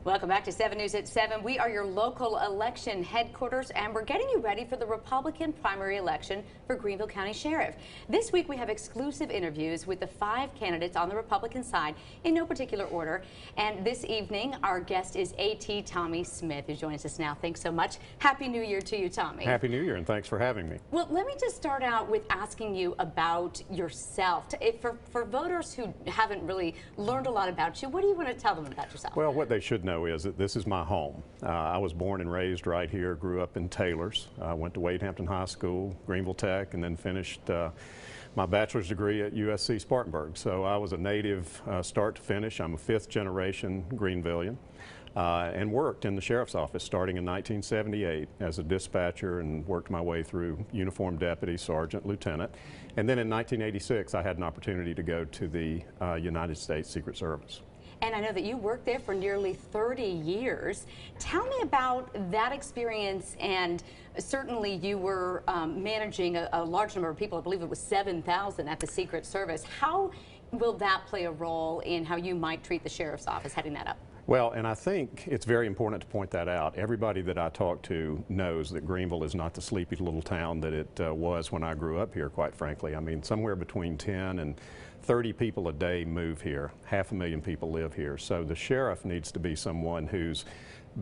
Welcome back to 7 News at 7. We are your local election headquarters, and we're getting you ready for the Republican primary election for Greenville County Sheriff. This week, we have exclusive interviews with the 5 candidates on the Republican side in no particular order. And this evening, our guest is A.T. Tommy Smith, who joins us now. Thanks so much. Happy New Year to you, Tommy. Happy New Year, and thanks for having me. Well, let me just start out with asking you about yourself. For voters who haven't really learned a lot about you, what do you want to tell them about yourself? Well, what they should know is that this is my home. I was born and raised right here, grew up in Taylors. I went to Wade Hampton High School, Greenville Tech, and then finished my bachelor's degree at USC Spartanburg. So I was a native start to finish. I'm a 5th generation Greenvillian. And worked in the sheriff's office starting in 1978 as a dispatcher and worked my way through uniformed deputy, sergeant, lieutenant. And then in 1986, I had an opportunity to go to the United States Secret Service. And I know that you worked there for nearly 30 years. Tell me about that experience, and certainly you were managing a large number of people. I believe it was 7,000 at the Secret Service. How will that play a role in how you might treat the sheriff's office heading that up? Well, and I think it's very important to point that out. Everybody that I talk to knows that Greenville is not the sleepy little town that it was when I grew up here, quite frankly. I mean, somewhere between 10 and 30 people a day move here. 500,000 people live here. So the sheriff needs to be someone who's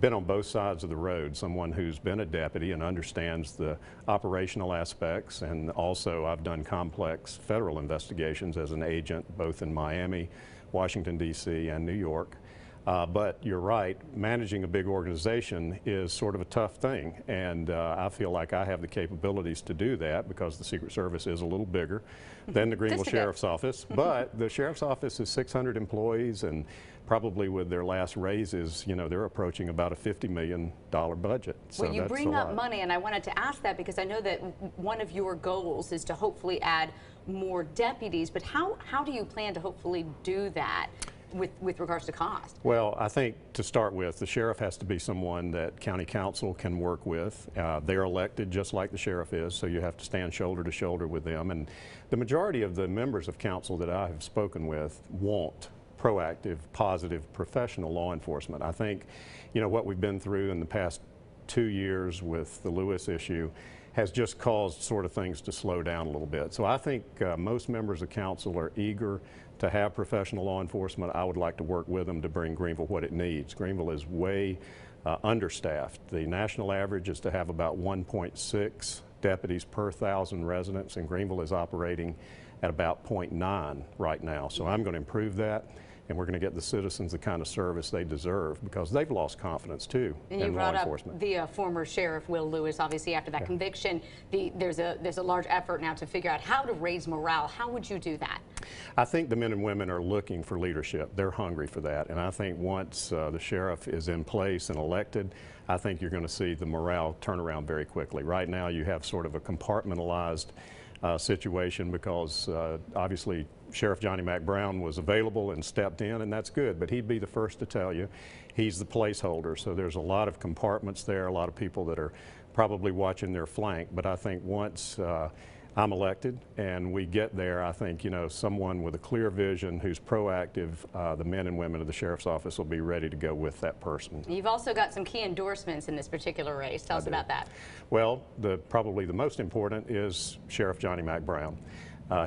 been on both sides of the road, someone who's been a deputy and understands the operational aspects. And also I've done complex federal investigations as an agent both in Miami, Washington, D.C. and New York. But you're right, managing a big organization is sort of a tough thing, and I feel like I have the capabilities to do that because the Secret Service is a little bigger than the Greenville Sheriff's Office. But the Sheriff's Office is 600 employees, and probably with their last raises, you know, they're approaching about a $50 million budget. So well, you bring up money, and I wanted to ask that because I know that one of your goals is to hopefully add more deputies, but how do you plan to hopefully do that? With regards to cost? Well, I think to start with, the sheriff has to be someone that county council can work with. They're elected just like the sheriff is, so you have to stand shoulder to shoulder with them. And the majority of the members of council that I have spoken with want proactive, positive, professional law enforcement. I think, you know, what we've been through in the past 2 years with the Lewis issue has just caused sort of things to slow down a little bit. So I think most members of council are eager to have professional law enforcement. I would like to work with them to bring Greenville what it needs. Greenville is way understaffed. The national average is to have about 1.6 deputies per 1,000 residents, and Greenville is operating at about 0.9 right now. So I'm going to improve that, and we're going to get the citizens the kind of service they deserve because they've lost confidence too in law enforcement. And you brought up the former sheriff Will Lewis. Obviously, after that conviction, there's a large effort now to figure out how to raise morale. How would you do that? I think the men and women are looking for leadership. They're hungry for that, and I think once the sheriff is in place and elected, I think you're going to see the morale turn around very quickly. Right now, you have sort of a compartmentalized situation because obviously Sheriff Johnny Mack Brown was available and stepped in, and that's good, but he'd be the first to tell you he's the placeholder. So there's a lot of compartments there, a lot of people that are probably watching their flank, but I think once I'm elected and we get there, I think, you know, someone with a clear vision who's proactive, the men and women of the sheriff's office will be ready to go with that person. You've also got some key endorsements in this particular race. Tell us about that. Well, probably the most important is Sheriff Johnny Mack Brown.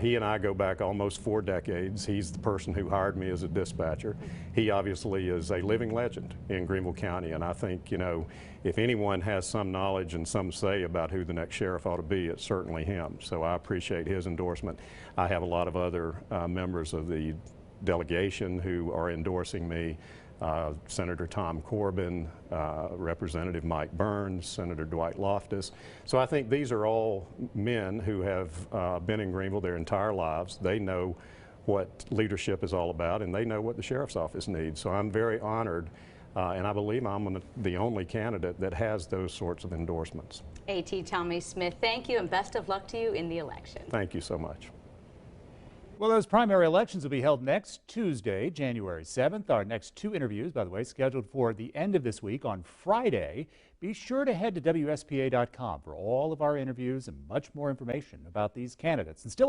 He and I go back almost 4 decades. He's the person who hired me as a dispatcher. He obviously is a living legend in Greenville County, and I think, you know, if anyone has some knowledge and some say about who the next sheriff ought to be, it's certainly him. So I appreciate his endorsement. I have a lot of other members of the delegation who are endorsing me. Senator Tom Corbin, Representative Mike Burns, Senator Dwight Loftus. So I think these are all men who have been in Greenville their entire lives. They know what leadership is all about, and they know what the sheriff's office needs. So I'm very honored, and I believe I'm the only candidate that has those sorts of endorsements. A.T. Tommy Smith, thank you, and best of luck to you in the election. Thank you so much. Well, those primary elections will be held next Tuesday, January 7th. Our next 2 interviews, by the way, scheduled for the end of this week on Friday. Be sure to head to WSPA.com for all of our interviews and much more information about these candidates. And still